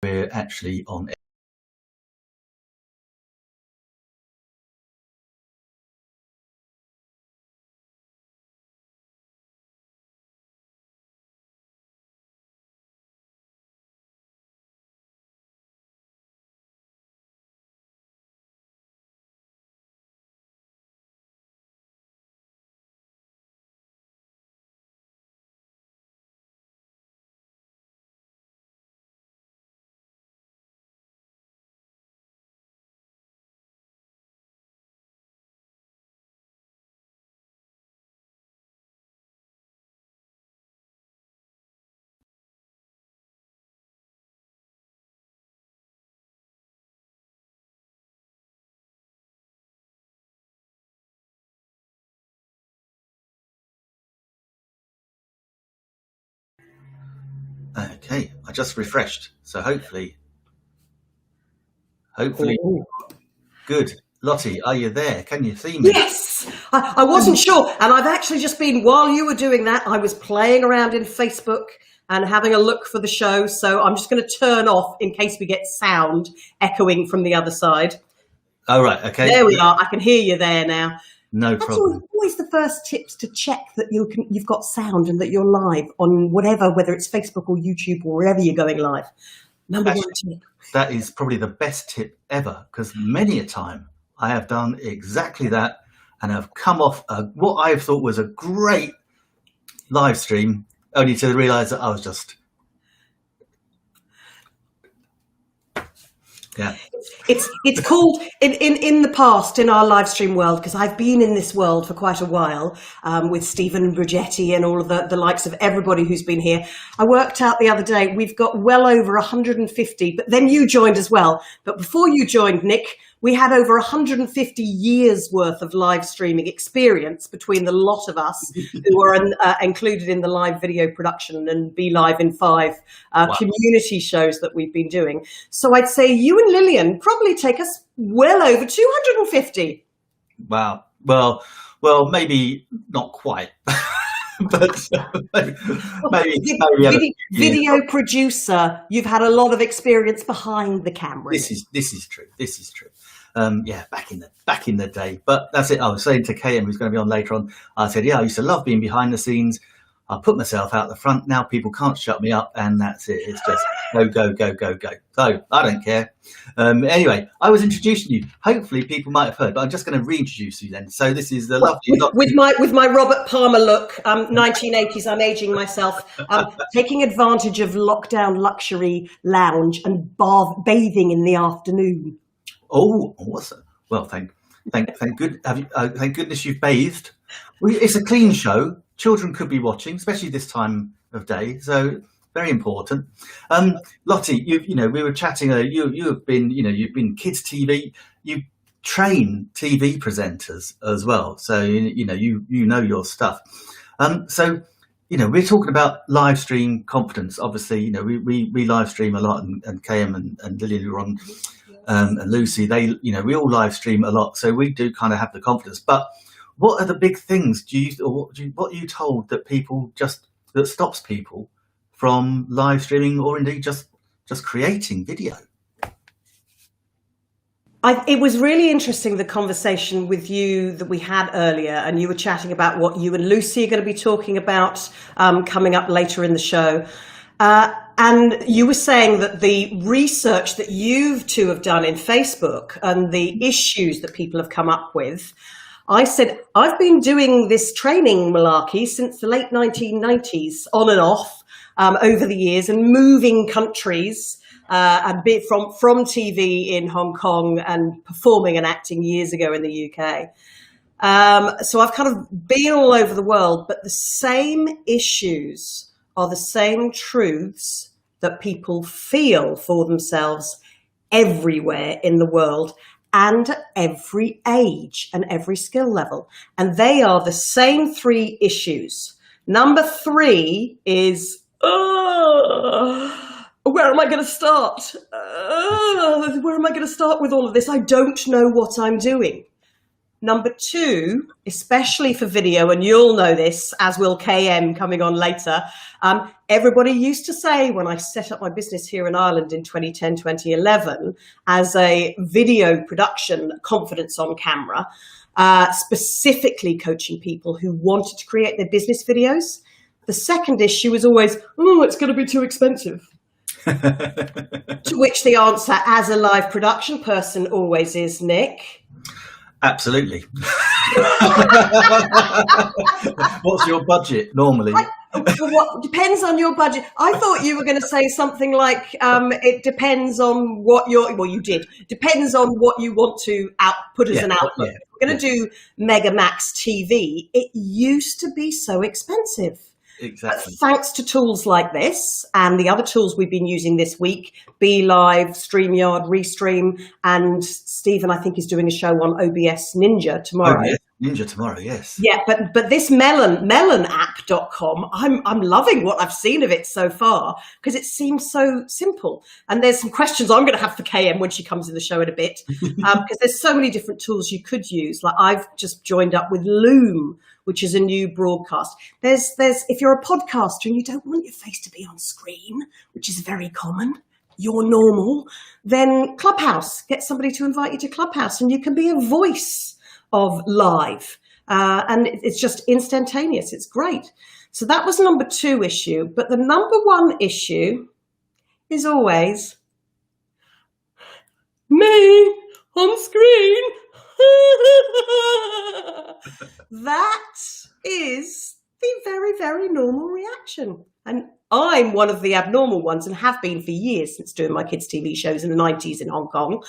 we're actually on. Okay, I just refreshed, so hopefully good. Lottie, are you there? Can you see me? Yes, I wasn't sure, and I've actually just been, while you were doing that, I was playing around in Facebook and having a look for the show, so I'm just going to turn off in case we get sound echoing from the other side. Oh, right, okay. There we are, I can hear you there now. No problem. That's always the first tips to check that you've got sound and that you're live on whatever, whether it's Facebook or YouTube or wherever you're going live. Number one tip. That is probably the best tip ever, because many a time I have done exactly that and have come off what I thought was a great live stream, only to realise that I was just... Yeah. It's called in the past in our live stream world, because I've been in this world for quite a while with Stephen Brugetti and all of the likes of everybody who's been here. I worked out the other day, we've got well over 150, but then you joined as well. But before you joined, Nick, we had over 150 years worth of live streaming experience between the lot of us who are included in the live video production and BeLive in 5 community shows that we've been doing. So I'd say you and Lillian probably take us well over 250. Wow. Well, maybe not quite. But maybe video producer, you've had a lot of experience behind the camera. This is true. Yeah, back in the day. But that's it. I was saying to KM, who's going to be on later on, I said, yeah, I used to love being behind the scenes. I put myself out the front. Now people can't shut me up, and that's it. It's just go. So I don't care. Anyway, I was introducing you. Hopefully people might have heard, but I'm just going to reintroduce you then. So this is the lovely with my Robert Palmer look, 1980s. I'm aging myself. Taking advantage of lockdown luxury lounge and bathing in the afternoon. Oh, what's that? Well, thank goodness you've bathed. It's a clean show. Children could be watching, especially this time of day. So very important. Lottie, we were chatting. You've been kids TV. You train TV presenters as well. So you know your stuff. So we're talking about live stream confidence. Obviously, we live stream a lot, and KM and Lillian who are on. And Lucy, we all live stream a lot, so we do kind of have the confidence. But what are the big things what are you told that stops people from live streaming, or indeed just creating video? It was really interesting, the conversation with you that we had earlier, and you were chatting about what you and Lucy are going to be talking about coming up later in the show. And you were saying that the research that you two have done in Facebook and the issues that people have come up with, I said, I've been doing this training malarkey since the late 1990s, on and off, over the years, and moving countries, a bit from TV in Hong Kong and performing and acting years ago in the UK. So I've kind of been all over the world, but the same issues are the same truths that people feel for themselves everywhere in the world, and at every age and every skill level. And they are the same 3 issues. Number 3 is, where am I going to start? Where am I going to start with all of this? I don't know what I'm doing. Number two, especially for video, and you'll know this, as will KM coming on later, everybody used to say when I set up my business here in Ireland in 2010, 2011, as a video production confidence on camera, specifically coaching people who wanted to create their business videos. The second issue was always, oh, it's going to be too expensive. To which the answer, as a live production person, always is, Nick. Absolutely. What's your budget normally? What depends on your budget. I thought you were going to say something like, it depends on what you did. Depends on what you want to put as an output. Yeah, if we're going to do Mega Max TV, it used to be so expensive. Exactly. But thanks to tools like this and the other tools we've been using this week, BeLive, StreamYard, Restream, and Steven, I think, is doing a show on OBS.Ninja tomorrow. Oh, yeah. Ninja tomorrow, yes. Yeah, but this melonapp.com, I'm loving what I've seen of it so far because it seems so simple. And there's some questions I'm going to have for KM when she comes in the show in a bit because there's so many different tools you could use. Like I've just joined up with Loom, which is a new broadcast. There's if you're a podcaster and you don't want your face to be on screen, which is very common, you're normal, then Clubhouse, get somebody to invite you to Clubhouse and you can be a voice of live. And it's just instantaneous. It's great. So that was number two issue. But the number one issue is always me on screen. That is the very, very normal reaction. And I'm one of the abnormal ones and have been for years since doing my kids' TV shows in the 90s in Hong Kong.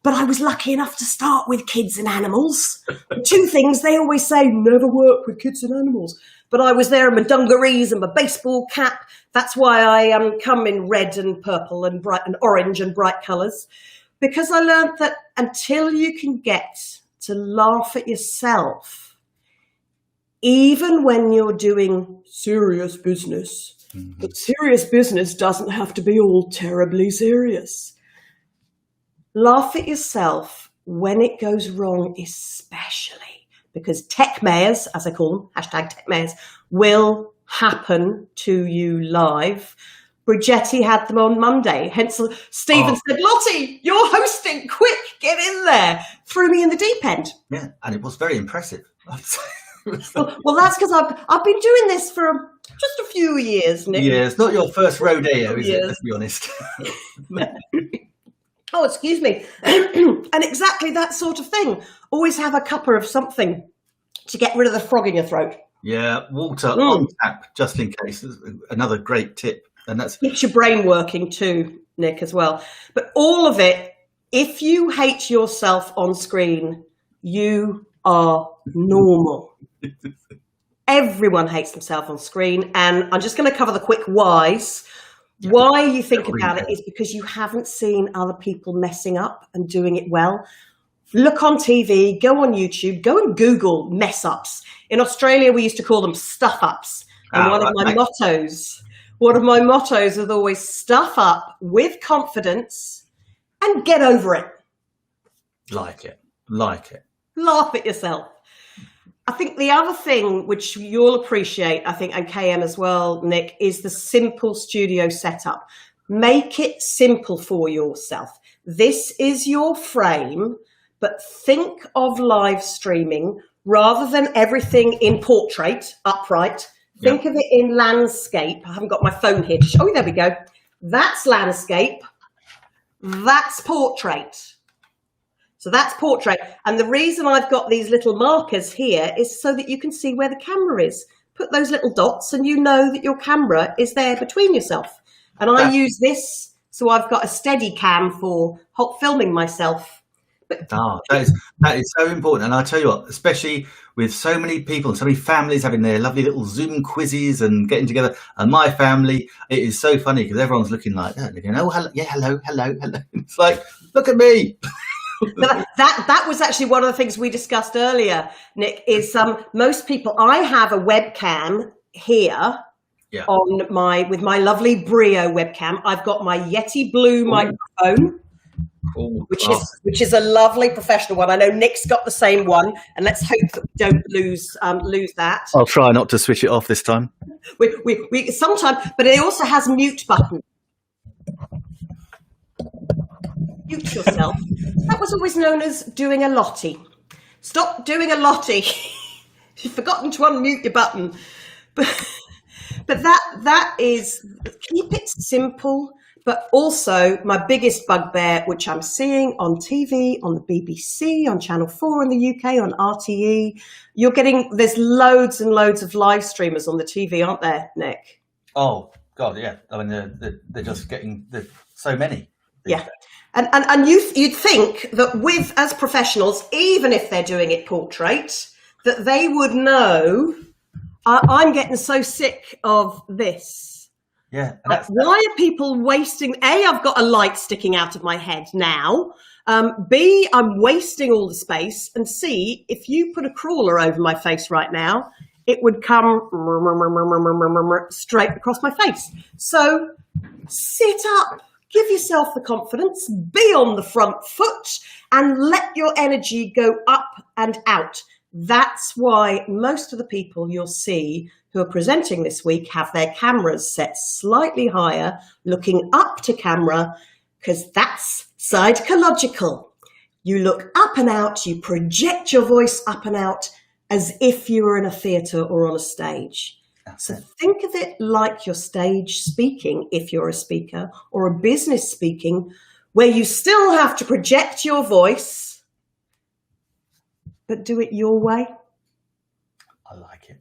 But I was lucky enough to start with kids and animals. Two things they always say, never work with kids and animals. But I was there in my dungarees and my baseball cap. That's why I come in red and purple and bright and orange and bright colours. Because I learned that until you can get to laugh at yourself, even when you're doing serious business, but serious business doesn't have to be all terribly serious. Laugh at yourself when it goes wrong, especially because tech mares, as I call them, hashtag tech mares, will happen to you live. Bridgetti had them on Monday. Hence, Steven said, Lottie, you're hosting. Quick, get in there. Threw me in the deep end. Yeah, and it was very impressive. Well, that's because I've been doing this for just a few years, Nick. Yeah, it's not your first rodeo, is it? Let's be honest. Oh, excuse me. And exactly that sort of thing. Always have a cuppa of something to get rid of the frog in your throat. Yeah, water on tap, just in case. Another great tip. And that's keeps your brain working too, Nick, as well. But all of it, if you hate yourself on screen, you are normal. Everyone hates themselves on screen. And I'm just going to cover the quick whys. Yeah. Why you think about it is because you haven't seen other people messing up and doing it well. Look on TV, go on YouTube, go and Google mess ups. In Australia, we used to call them stuff ups. And one of my mottos is always stuff up with confidence and get over it. Like it. Laugh at yourself. I think the other thing which you'll appreciate, I think, and KM as well, Nick, is the simple studio setup. Make it simple for yourself. This is your frame, but think of live streaming rather than everything in portrait, upright. Think of it in landscape. I haven't got my phone here to show. Oh, there we go. That's landscape. That's portrait. So that's portrait. And the reason I've got these little markers here is so that you can see where the camera is. Put those little dots and you know that your camera is there between yourself. And I use this, so I've got a steady cam for filming myself. That is so important. And I tell you what, especially with so many people and so many families having their lovely little Zoom quizzes and getting together, and my family, it is so funny because everyone's looking like that. They're going, oh, hello, yeah, hello. It's like, look at me. That was actually one of the things we discussed earlier, Nick, is most people, I have a webcam here with my lovely Brio webcam. I've got my Yeti Blue microphone Ooh, which is a lovely professional one. I know Nick's got the same one, and let's hope that we don't lose that. I'll try not to switch it off this time. We sometimes, but it also has mute button. Mute yourself. That was always known as doing a lottie. Stop doing a lottie. You've forgotten to unmute your button. But that is, keep it simple. But also my biggest bugbear, which I'm seeing on TV, on the BBC, on Channel 4 in the UK, on RTE, there's loads and loads of live streamers on the TV, aren't there, Nick? Oh, God, yeah. I mean, they're just getting so many. Yeah. And you'd think that as professionals, even if they're doing it portrait, that they would know, I'm getting so sick of this. Yeah. Why are people wasting? A, I've got a light sticking out of my head now. B, I'm wasting all the space. And C, if you put a crawler over my face right now, it would come straight across my face. So sit up, give yourself the confidence, be on the front foot, and let your energy go up and out. That's why most of the people you'll see who are presenting this week have their cameras set slightly higher, looking up to camera, because that's psychological. You look up and out, you project your voice up and out as if you were in a theatre or on a stage. So think of it like your stage speaking, if you're a speaker, or a business speaking, where you still have to project your voice, but do it your way. I like it.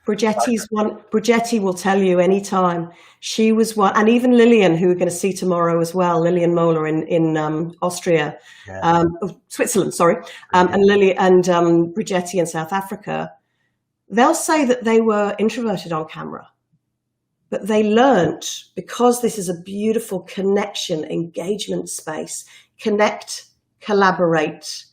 Brigetti will tell you anytime. She was one, and even Lillian, who we're going to see tomorrow as well, Lillian Moeller in Austria, Switzerland, sorry, and Brigetti in South Africa. They'll say that they were introverted on camera, but they learnt, because this is a beautiful connection, engagement space, connect, collaborate,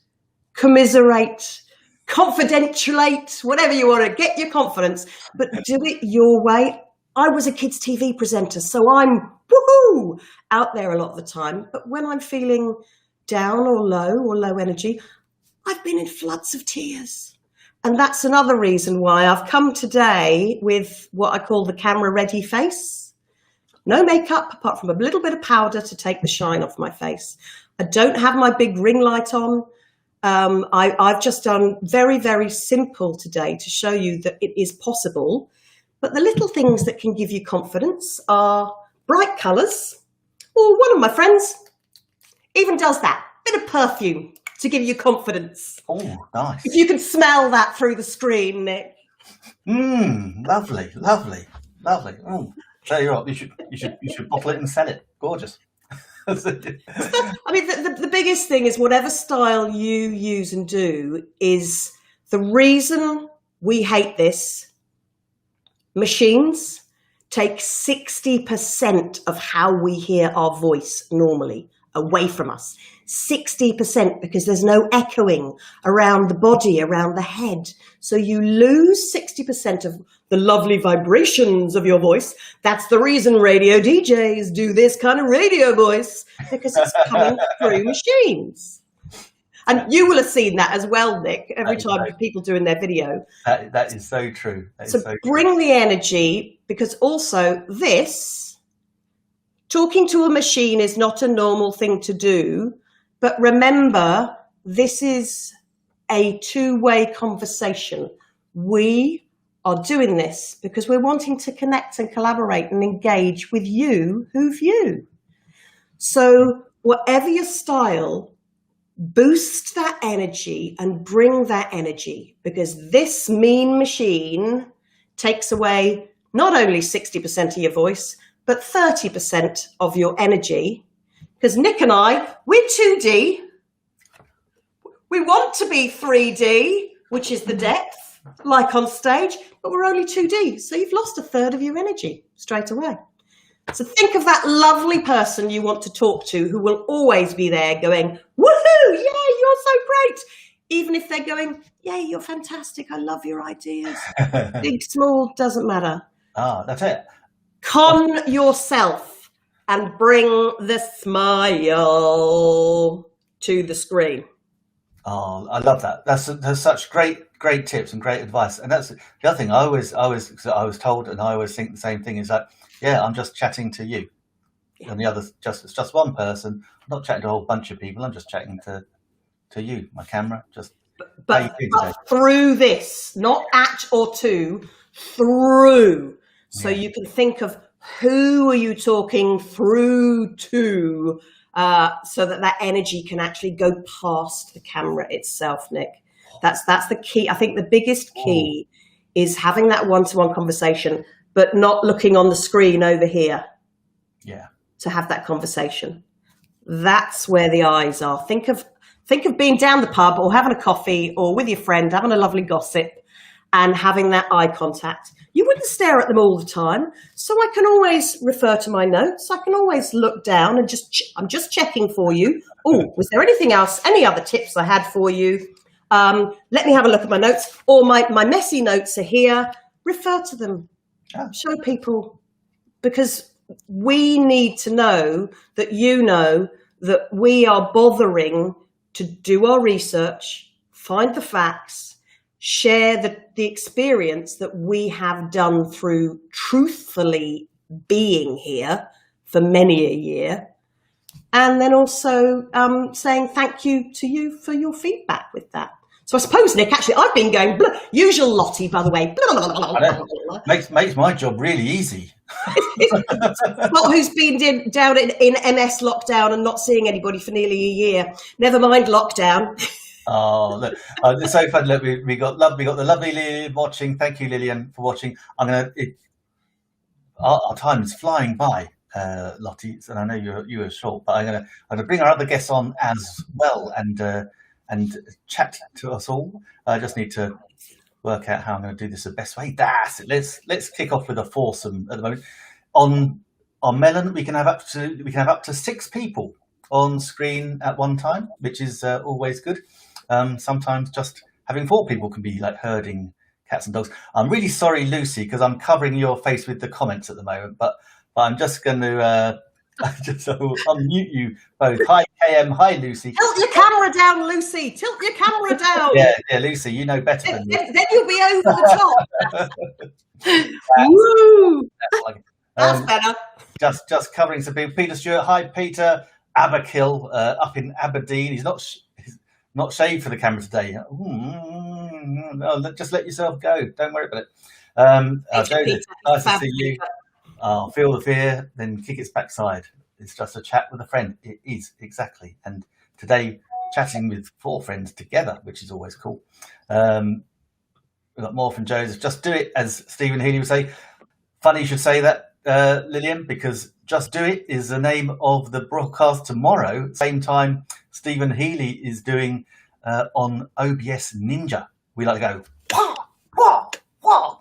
commiserate, confidentialate, whatever you want to, get your confidence, but do it your way. I was a kids' TV presenter, so I'm woohoo out there a lot of the time. But when I'm feeling down or low energy, I've been in floods of tears. And that's another reason why I've come today with what I call the camera ready face. No makeup, apart from a little bit of powder to take the shine off my face. I don't have my big ring light on. I've just done very, very simple today to show you that it is possible. But the little things that can give you confidence are bright colours. Or one of my friends even does that. Bit of perfume to give you confidence. Oh, nice. If you can smell that through the screen, Nick. Lovely. Oh, tell you what, you should bottle it and sell it. Gorgeous. I mean, the biggest thing is whatever style you use and do is the reason we hate this. Machines take 60% of how we hear our voice normally away from us. 60%, because there's no echoing around the body, around the head. So you lose 60% of the lovely vibrations of your voice. That's the reason radio DJs do this kind of radio voice, because it's coming through machines. And you will have seen that as well, Nick, every time people doing their video. That is so true. Bring the energy, because also talking to a machine is not a normal thing to do. But remember, this is a two-way conversation. We are doing this because we're wanting to connect and collaborate and engage with you who view. So whatever your style, boost that energy and bring that energy, because this mean machine takes away not only 60% of your voice, but 30% of your energy. Because Nick and I, we're 2D. We want to be 3D, which is the depth, like on stage, but we're only 2D. So you've lost a third of your energy straight away. So think of that lovely person you want to talk to who will always be there going, woohoo, yeah, you're so great. Even if they're going, yeah, you're fantastic. I love your ideas. Big, small, doesn't matter. That's it. Con yourself. and bring the smile to the screen. Oh, I love that. That's such great tips and great advice. And that's the other thing I was told, and I always think the same thing, is that, yeah, I'm just chatting to you. And the other, it's just one person. I'm not chatting to a whole bunch of people. I'm just chatting to you, my camera. But through this, not at or to, through. So you can think of who are you talking through to, so that energy can actually go past the camera itself, Nick. That's the key. I think the biggest key is having that one-to-one conversation, but not looking on the screen over here. Yeah. To have that conversation. That's where the eyes are. Think of being down the pub or having a coffee or with your friend, having a lovely gossip and having that eye contact. You wouldn't stare at them all the time. So I can always refer to my notes. I can always look down and I'm just checking for you. Oh, was there anything else? Any other tips I had for you? Let me have a look at my notes, or my messy notes are here. Refer to them. Show people, because we need to know that that we are bothering to do our research, find the facts, share the experience that we have done through truthfully being here for many a year, and then also saying thank you to you for your feedback with that. So I suppose, Nick, actually, I've been going, usual Lottie, by the way. Makes my job really easy. Not who's been down in MS lockdown and not seeing anybody for nearly a year. Never mind lockdown. Oh, look, it's so fun. Look, we got the lovely Lillian watching. Thank you, Lillian, for watching. Our time is flying by, Lottie, and I know you were short, but I'm gonna bring our other guests on as well and chat to us all. I just need to work out how I'm going to do this the best way. That's it. Let's kick off with a foursome at the moment. On Melon, we can have up to 6 people on screen at one time, which is always good. Sometimes just having 4 people can be like herding cats and dogs. I'm really sorry, Lucy, because I'm covering your face with the comments at the moment, but I'm just going to unmute you both. Hi, KM. Hi, Lucy. Tilt your camera down, Lucy. Tilt your camera down. Yeah, Lucy, you know better than me. Then you'll be over the top. Woo! That's better. Just covering some people. Peter Stewart. Hi, Peter. Aberkill up in Aberdeen. He's not shaved for the camera today. No, just let yourself go. Don't worry about it. Jodie, nice to see you. Feel the fear, then kick its backside. It's just a chat with a friend. It is, exactly. And today, chatting with 4 friends together, which is always cool. We've got more from Joseph. Just do it, as Stephen Healy would say. Funny you should say that, Lillian, because Just Do It is the name of the broadcast tomorrow. Same time Stephen Healy is doing on OBS.Ninja. We like to go, wah, wah, wah.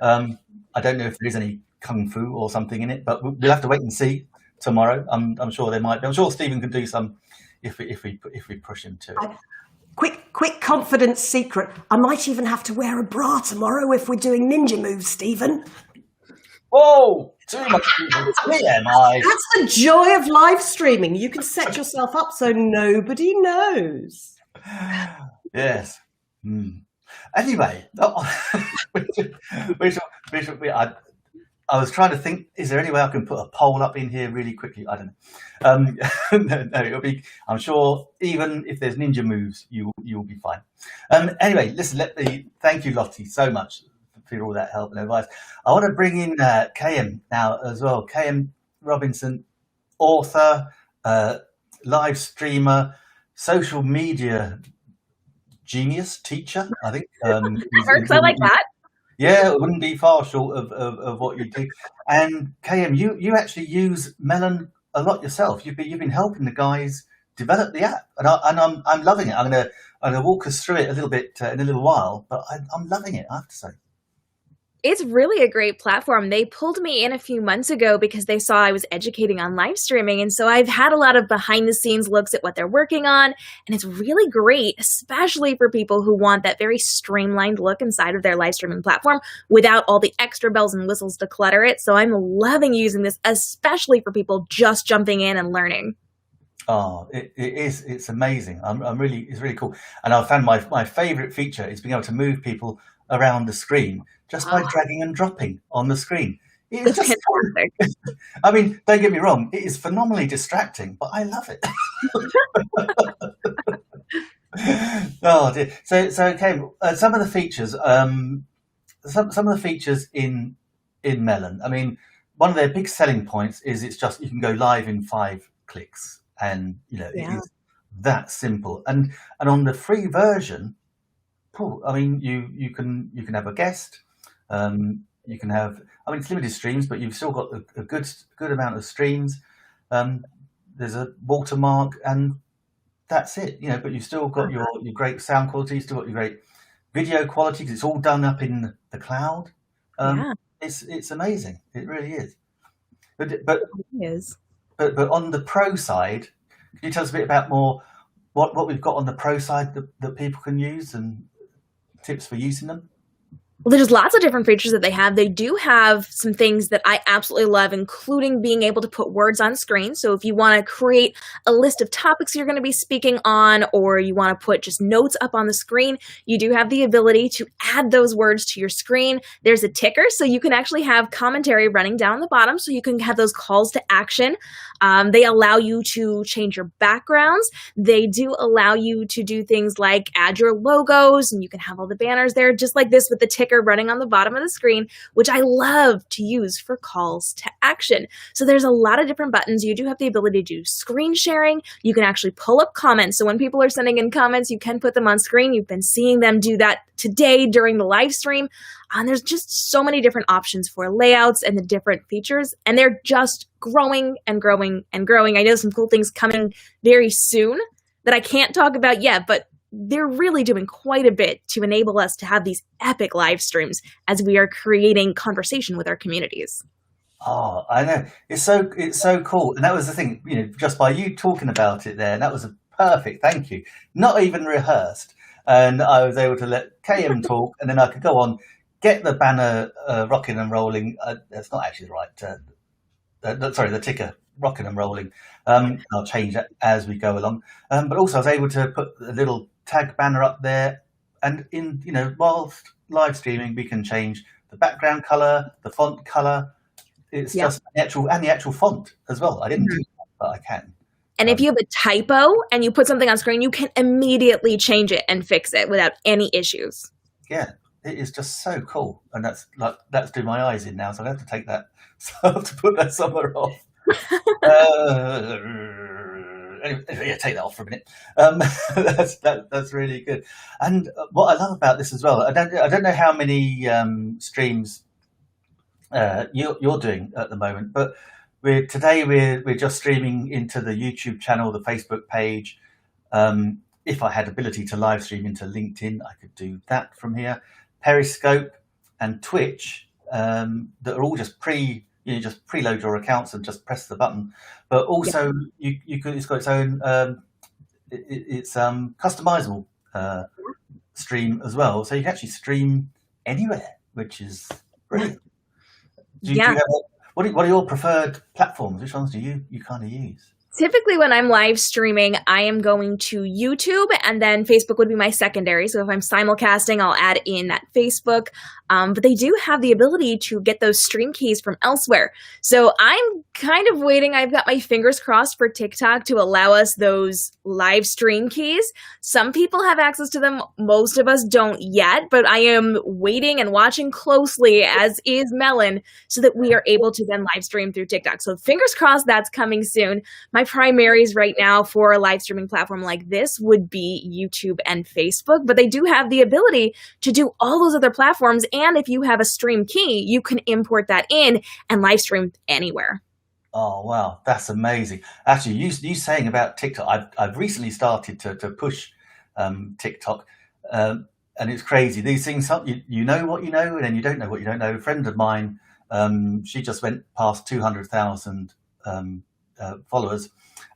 I don't know if there is any kung fu or something in it, but we'll have to wait and see tomorrow. I'm sure there might be. I'm sure Stephen can do some if we push him to. Quick confidence secret. I might even have to wear a bra tomorrow if we're doing ninja moves, Stephen. Whoa! Too much TMI. That's the joy of live streaming. You can set yourself up so nobody knows. Yes. Anyway, I was trying to think, is there any way I can put a poll up in here really quickly? I don't know. No, it'll be, I'm sure even if there's ninja moves, you'll be fine. Anyway, listen, thank you, Lottie, so much for all that help and advice. I want to bring in KM now as well. KM Robinson, author, live streamer, social media genius, teacher, I think. I like that. Yeah, it wouldn't be far short of what you do. And KM, you actually use Melon a lot yourself. You've been helping the guys develop the app, and I'm loving it. I'm gonna walk us through it a little bit in a little while, but I'm loving it, I have to say. It's really a great platform. They pulled me in a few months ago because they saw I was educating on live streaming. And so I've had a lot of behind the scenes looks at what they're working on. And it's really great, especially for people who want that very streamlined look inside of their live streaming platform without all the extra bells and whistles to clutter it. So I'm loving using this, especially for people just jumping in and learning. Oh, it's amazing. It's really cool. And I found my favorite feature is being able to move people around the screen just by dragging and dropping on the screen. It's just fantastic. I mean, don't get me wrong, it is phenomenally distracting, but I love it. Oh dear. So okay, some of the features, some of the features in Melon. I mean, one of their big selling points is it's just you can go live in 5 clicks, and it is that simple. And on the free version, I mean, you can have a guest. You can have, I mean, it's limited streams, but you've still got a good amount of streams. There's a watermark, and that's it. But you've still got your great sound quality, you've still got your great video quality, because it's all done up in the cloud. It's amazing. It really is. But it is. But on the pro side, can you tell us a bit about more what we've got on the pro side that people can use and tips for using them? Well, there's lots of different features that they have. They do have some things that I absolutely love, including being able to put words on screen. So if you want to create a list of topics you're going to be speaking on, or you want to put just notes up on the screen, you do have the ability to add those words to your screen. There's a ticker, so you can actually have commentary running down the bottom, so you can have those calls to action. They allow you to change your backgrounds. They do allow you to do things like add your logos, and you can have all the banners there, just like this with the ticker running on the bottom of the screen, which I love to use for calls to action. So there's a lot of different buttons. You do have the ability to do screen sharing. You can actually pull up comments. So when people are sending in comments, you can put them on screen. You've been seeing them do that today during the live stream. And there's just so many different options for layouts and the different features. And they're just growing and growing and growing. I know some cool things coming very soon that I can't talk about yet, but they're really doing quite a bit to enable us to have these epic live streams as we are creating conversation with our communities. Oh, I know. It's so cool. And that was the thing, just by you talking about it there, that was a perfect, thank you. Not even rehearsed. And I was able to let KM talk, and then I could go on, get the banner rocking and rolling. That's not actually right. Sorry, the ticker rocking and rolling. I'll change that as we go along. But also I was able to put a little tag banner up there, and whilst live streaming, we can change the background color, the font color. It's just the actual font as well. I didn't do that, but I can. And if you have a typo and you put something on screen, you can immediately change it and fix it without any issues. Yeah, it is just so cool. And that's doing my eyes in now, so I have to take that. So I have to put that somewhere off. Anyway, take that off for a minute. That's really good. And what I love about this as well, I don't know how many streams you're doing at the moment, but we're just streaming into the YouTube channel, the Facebook page. If I had ability to live stream into LinkedIn, I could do that from here. Periscope and Twitch, that are all just just preload your accounts and just press the button. But also you could, it's got its own it's customizable stream as well, so you can actually stream anywhere, which is brilliant. Do you have what are your preferred platforms? Which ones do you kind of use? Typically when I'm live streaming, I am going to YouTube, and then Facebook would be my secondary. So if I'm simulcasting, I'll add in that Facebook. But they do have the ability to get those stream keys from elsewhere. So I'm kind of waiting. I've got my fingers crossed for TikTok to allow us those live stream keys. Some people have access to them. Most of us don't yet, but I am waiting and watching closely, as is Melon, so that we are able to then live stream through TikTok. So fingers crossed that's coming soon. My primaries right now for a live streaming platform like this would be YouTube and Facebook, but they do have the ability to do all those other platforms. And if you have a stream key, you can import that in and live stream anywhere. Oh, wow. That's amazing. Actually, you saying about TikTok, I've recently started to push TikTok. And and it's crazy. These things, you know what you know, and then you don't know what you don't know. A friend of mine, she just went past 200,000 followers,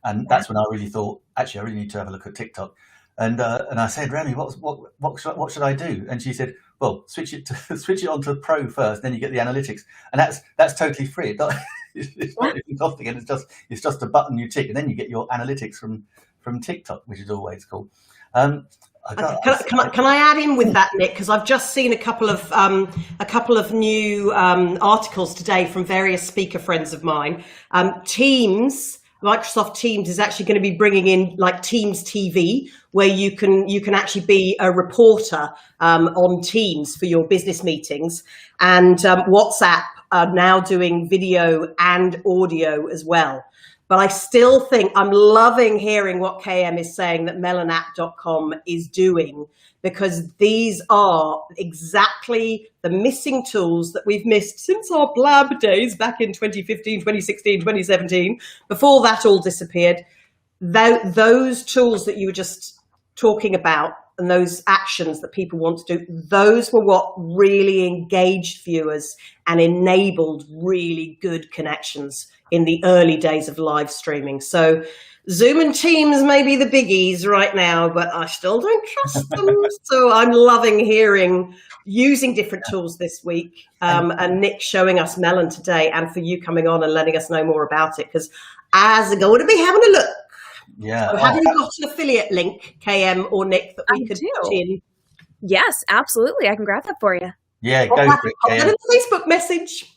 and that's when I really thought, actually, I really need to have a look at TikTok. And I said, Remy, what should I do? And she said, well, switch it onto Pro first, then you get the analytics, and that's totally free. It's not even costing, and it's just a button you tick, and then you get your analytics from TikTok, which is always cool. Can I add in with that, Nick? Because I've just seen a couple of new articles today from various speaker friends of mine. Microsoft Teams is actually going to be bringing in like Teams TV, where you can actually be a reporter on Teams for your business meetings, and WhatsApp are now doing video and audio as well. But I still think I'm loving hearing what KM is saying that melonapp.com is doing, because these are exactly the missing tools that we've missed since our blab days back in 2015, 2016, 2017. Before that all disappeared, those tools that you were just talking about and those actions that people want to do, those were what really engaged viewers and enabled really good connections in the early days of live streaming. So Zoom and Teams may be the biggies right now, but I still don't trust them. So I'm loving hearing using different tools this week, and Nick showing us Melon today, and for you coming on and letting us know more about it, because as I'm going to be having a look. Yeah. So have you got an affiliate link, KM or Nick, that we could put in? Yes, absolutely. I can grab that for you. Yeah, go for it, KM. Put in a Facebook message.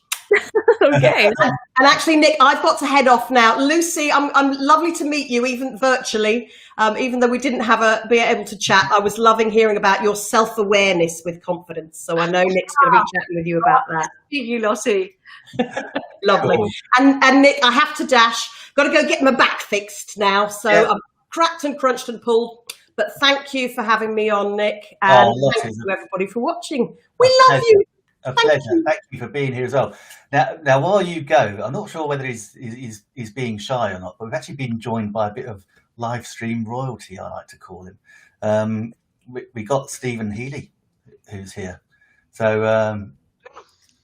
Okay. And actually, Nick, I've got to head off now. Lucy, I'm lovely to meet you, even virtually. Even though we didn't be able to chat, I was loving hearing about your self-awareness with confidence. So I know Nick's going to be chatting with you about that. Thank you, Lottie. Lovely. Cool. And Nick, I have to dash. Got to go get my back fixed now. So Yeah. I'm cracked and crunched and pulled. But thank you for having me on, Nick. And thank you everybody for watching. We love you. A pleasure. Thank you for being here as well. Now, while you go, I'm not sure whether he's being shy or not, but we've actually been joined by a bit of live stream royalty, I like to call him. We got Steven Healy, who's here. So,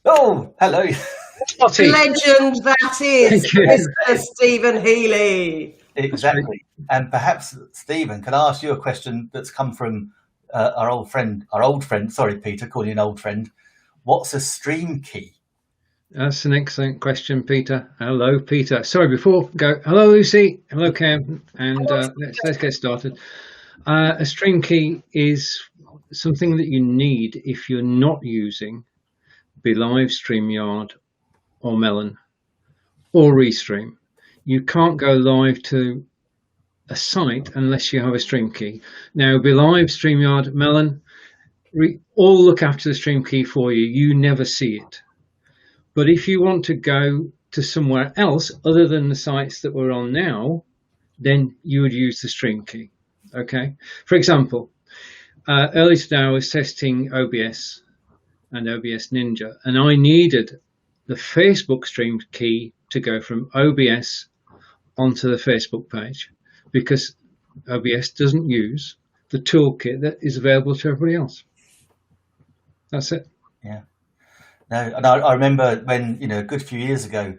oh, hello. Legend that is Mr. Steven Healy. Exactly. And perhaps, Steven, can I ask you a question that's come from our old friend, sorry, Peter, calling you an old friend. What's a stream key? That's an excellent question, Peter. Hello, Peter. Sorry, before we go, hello, Lucy. Hello, Cam. And let's get started. A stream key is something that you need if you're not using BeLive, StreamYard, or Melon, or Restream. You can't go live to a site unless you have a stream key. Now, BeLive, StreamYard, Melon, all look after the stream key for you. You never see it. But if you want to go to somewhere else other than the sites that we're on now, then you would use the stream key. Okay. For example, earlier today I was testing OBS and OBS.Ninja, and I needed the Facebook stream key to go from OBS onto the Facebook page, because OBS doesn't use the toolkit that is available to everybody else. That's it. Yeah. No, and I remember when, a good few years ago,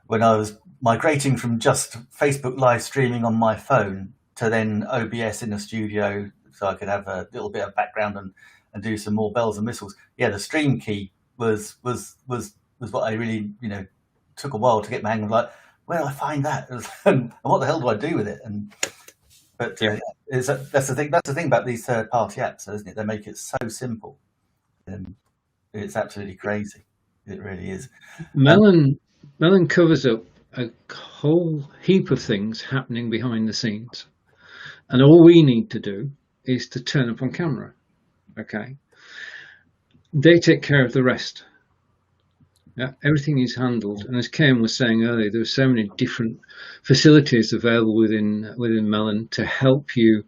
when I was migrating from just Facebook live streaming on my phone to then OBS in the studio, so I could have a little bit of background and do some more bells and whistles. Yeah, the stream key was what I really, took a while to get my hang of. Like, where do I find that? And what the hell do I do with it? But that's the thing. That's the thing about these third-party apps, isn't it? They make it so simple. And it's absolutely crazy. It really is. Melon covers up a whole heap of things happening behind the scenes, and all we need to do is to turn up on camera. Okay, they take care of the rest. Yeah, everything is handled, and as Ken was saying earlier, there are so many different facilities available within Melon to help you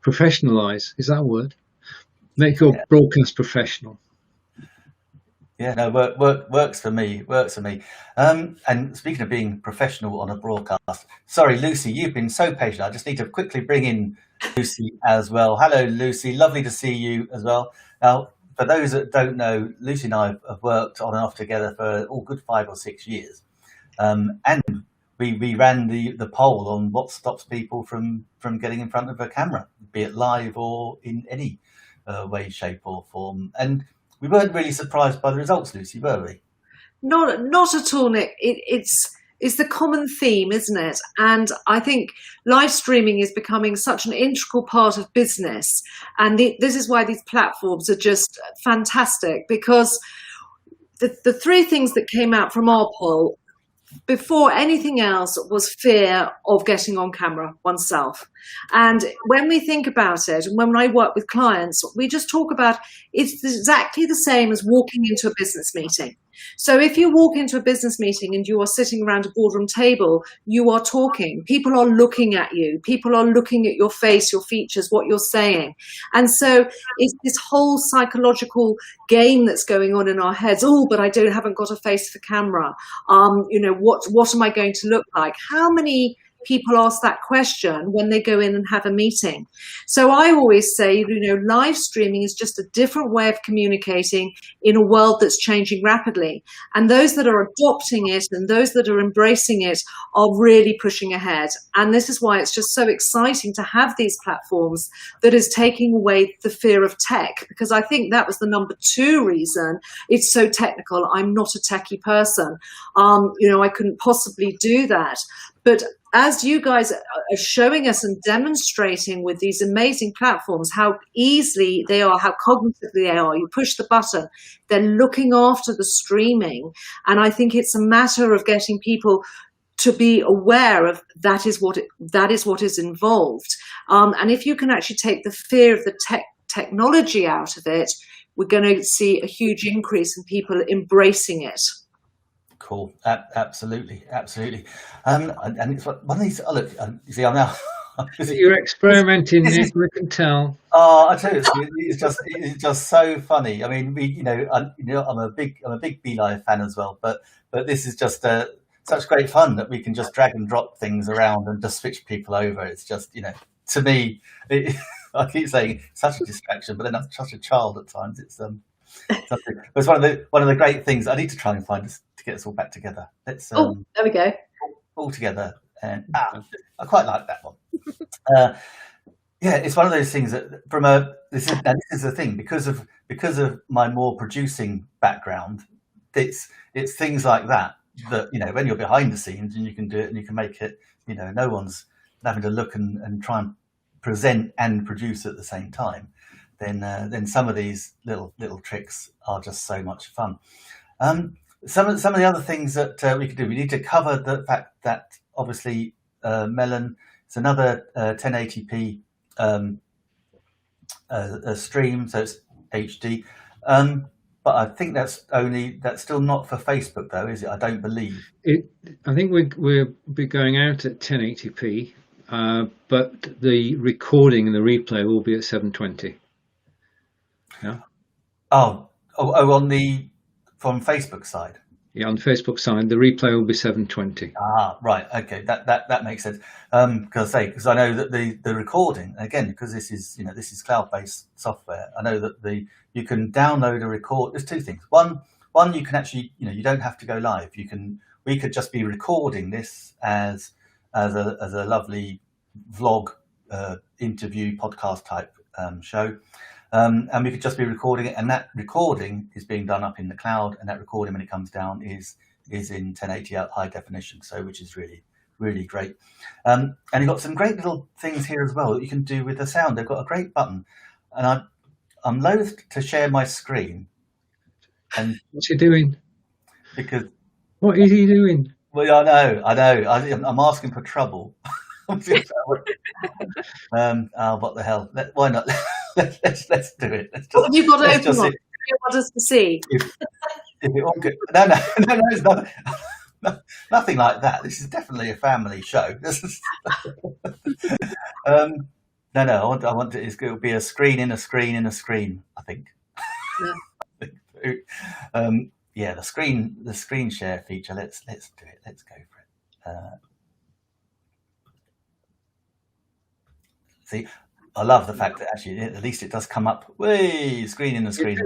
professionalize. Is that a word? Make your broadcast professional. Yeah, no, works for me. Works for me. And speaking of being professional on a broadcast, sorry, Lucy, you've been so patient. I just need to quickly bring in Lucy as well. Hello, Lucy. Lovely to see you as well. Now, for those that don't know, Lucy and I have worked on and off together for good 5 or 6 years, and we ran the poll on what stops people from getting in front of a camera, be it live or in any way, shape, or form. And we weren't really surprised by the results, Lucy, were we? Not at all, Nick. It's the common theme, isn't it? And I think live streaming is becoming such an integral part of business. And this is why these platforms are just fantastic, because the 3 things that came out from our poll before anything else was fear of getting on camera oneself. And when we think about it, and when I work with clients, we just talk about it's exactly the same as walking into a business meeting. So if you walk into a business meeting and you are sitting around a boardroom table, you are talking. People are looking at you. People are looking at your face, your features, what you're saying. And so it's this whole psychological game that's going on in our heads. Oh, but I haven't got a face for camera. What am I going to look like? How many people ask that question when they go in and have a meeting? So I always say, live streaming is just a different way of communicating in a world that's changing rapidly. And those that are adopting it and those that are embracing it are really pushing ahead. And this is why it's just so exciting to have these platforms that is taking away the fear of tech, because I think that was the number 2 reason it's so technical. I'm not a techie person. I couldn't possibly do that. But as you guys are showing us and demonstrating with these amazing platforms, how easily they are, how cognitively they are, you push the button, they're looking after the streaming. And I think it's a matter of getting people to be aware of that is what is involved. And if you can actually take the fear of the technology out of it, we're going to see a huge increase in people embracing it. Cool. Absolutely. And it's one of these. Oh, look, you see, I'm now. You're experimenting, Nick. We can tell. Oh, I tell you, it's just so funny. I mean, I'm a big BeLive fan as well, but this is just such great fun that we can just drag and drop things around and just switch people over. It's just, to me, I keep saying it's such a distraction, but then I'm such a child at times. It's one of the great things. I need to try and find us to get us all back together. Let's there we go. All together, and I quite like that one. Yeah, it's one of those things that this is the thing, because of my more producing background, it's things like that when you're behind the scenes and you can do it and you can make it, no one's having to look and try and present and produce at the same time. Then some of these little tricks are just so much fun. Some of the other things that we could do, we need to cover the fact that obviously Melon is another 1080p stream, so it's HD. But I think that's still not for Facebook, though, is it? I don't believe. I think we'll be going out at 1080p, but the recording and the replay will be at 720. Yeah. Oh, from Facebook side. Yeah, on the Facebook side, the replay will be 720. Right. Okay, that makes sense. Because I know that the recording, again, because this is cloud-based software. I know that you can download a record. There's 2 things. One, you can actually, you don't have to go live. We could just be recording this as a lovely vlog, interview, podcast type show. And we could just be recording it, and that recording is being done up in the cloud, and that recording, when it comes down, is in 1080 high definition, so which is really, really great. And you've got some great little things here as well that you can do with the sound. They've got a great button, and I'm loath to share my screen. And what's he doing? Because what is he doing? Well, I know. I'm asking for trouble. What the hell? Why not? Let's do it. What have you got open on? You want us to see? If it all good. No, it's not. Nothing like that. This is definitely a family show. This is. No. I want it. It'll be a screen in a screen in a screen. I think. Yeah. Yeah, the screen share feature. Let's do it. Let's go for it. See, I love the fact that actually at least it does come up. Way screen in the screen.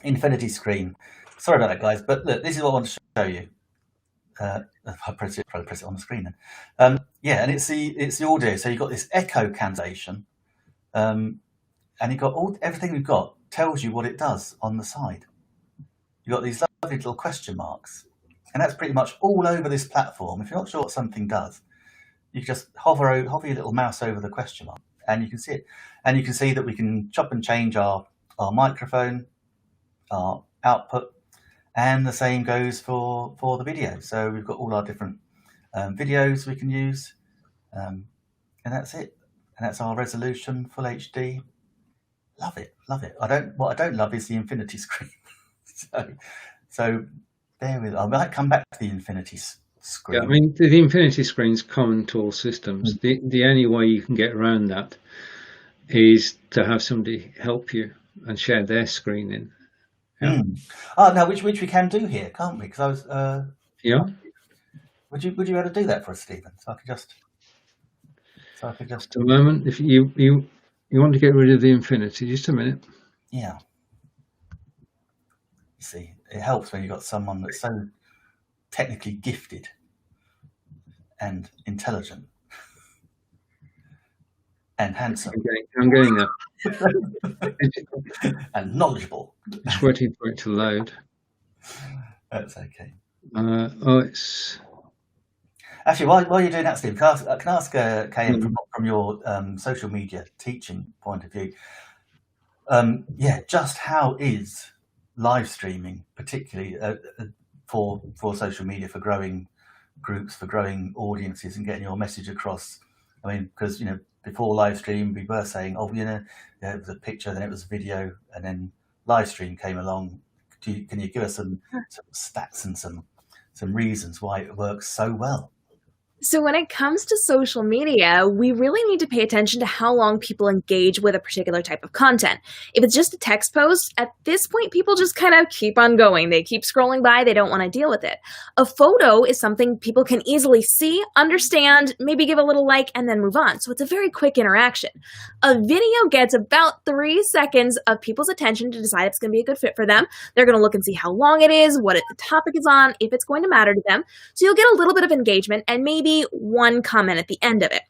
Infinity screen. Sorry about that, guys, but look, this is what I want to show you. I'll press it on the screen then. Yeah, and it's the audio. So you've got this echo cancellation, and you've got everything we've got tells you what it does on the side. You've got these lovely little question marks, and that's pretty much all over this platform. If you're not sure what something does, you can just hover your little mouse over the question mark, and you can see it. And you can see that we can chop and change our microphone, our output, and the same goes for the video. So we've got all our different videos we can use, and that's it. And that's our resolution, full HD. Love it. What I don't love is the infinity screen. so bear with. I might come back to the infinity screen. Yeah, I mean the infinity screen's common to all systems. The only way you can get around that is to have somebody help you and share their screen in. Yeah. Oh no, which we can do here, can't we? Because I was. Yeah. Would you be able to do that for us, Stephen? So I could just. Just a moment. If you want to get rid of the infinity, just a minute. Yeah. You see, it helps when you've got someone that's so technically gifted and intelligent and handsome. I'm getting there. And knowledgeable. Just waiting for it to load. That's okay. It's actually while you're doing that, Steve, can I ask KM from your social media teaching point of view? Just how is live streaming, particularly for social media, for growing groups, for growing audiences, and getting your message across? I mean, because before live stream, we were saying, it was a picture, then it was a video, and then live stream came along. Can you give us some stats and some reasons why it works so well? So when it comes to social media, we really need to pay attention to how long people engage with a particular type of content. If it's just a text post, at this point, people just kind of keep on going. They keep scrolling by. They don't want to deal with it. A photo is something people can easily see, understand, maybe give a little like, and then move on. So it's a very quick interaction. A video gets about 3 seconds of people's attention to decide if it's going to be a good fit for them. They're going to look and see how long it is, what the topic is on, if it's going to matter to them. So you'll get a little bit of engagement and maybe one comment at the end of it.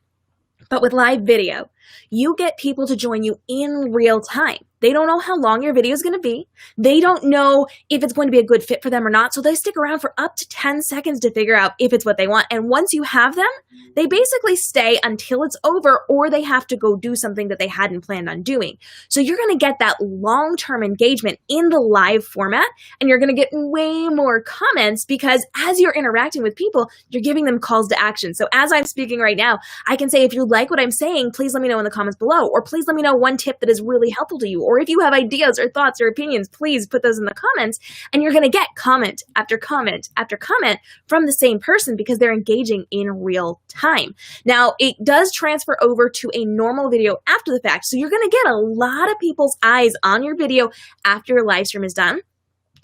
But with live video, you get people to join you in real time. They don't know how long your video is going to be. They don't know if it's going to be a good fit for them or not. So they stick around for up to 10 seconds to figure out if it's what they want. And once you have them, they basically stay until it's over, or they have to go do something that they hadn't planned on doing. So you're going to get that long-term engagement in the live format, and you're going to get way more comments because as you're interacting with people, you're giving them calls to action. So as I'm speaking right now, I can say, if you like what I'm saying, please let me know in the comments below, or please let me know one tip that is really helpful to you. Or if you have ideas or thoughts or opinions, please put those in the comments, and you're going to get comment after comment after comment from the same person because they're engaging in real time. Now, it does transfer over to a normal video after the fact, so you're going to get a lot of people's eyes on your video after your live stream is done.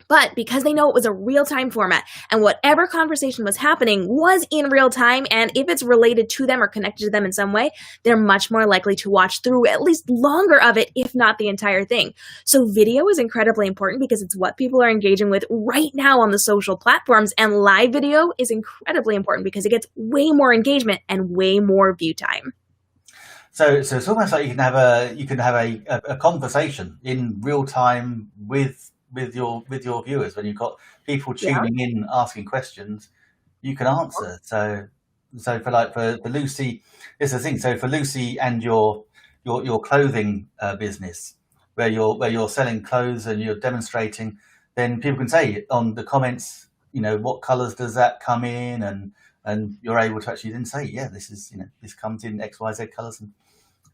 But because they know it was a real-time format and whatever conversation was happening was in real time, and if it's related to them or connected to them in some way, they're much more likely to watch through at least longer of it, if not the entire thing. So video is incredibly important because it's what people are engaging with right now on the social platforms, and live video is incredibly important because it gets way more engagement and way more view time. So it's almost like you can have a conversation in real time with your viewers. When you've got people tuning in asking questions, you can answer. So for Lucy, it's the thing. So for Lucy and your clothing business, where you're selling clothes and you're demonstrating, then people can say on the comments, what colours does that come in, and you're able to actually then say, this is this comes in XYZ colours,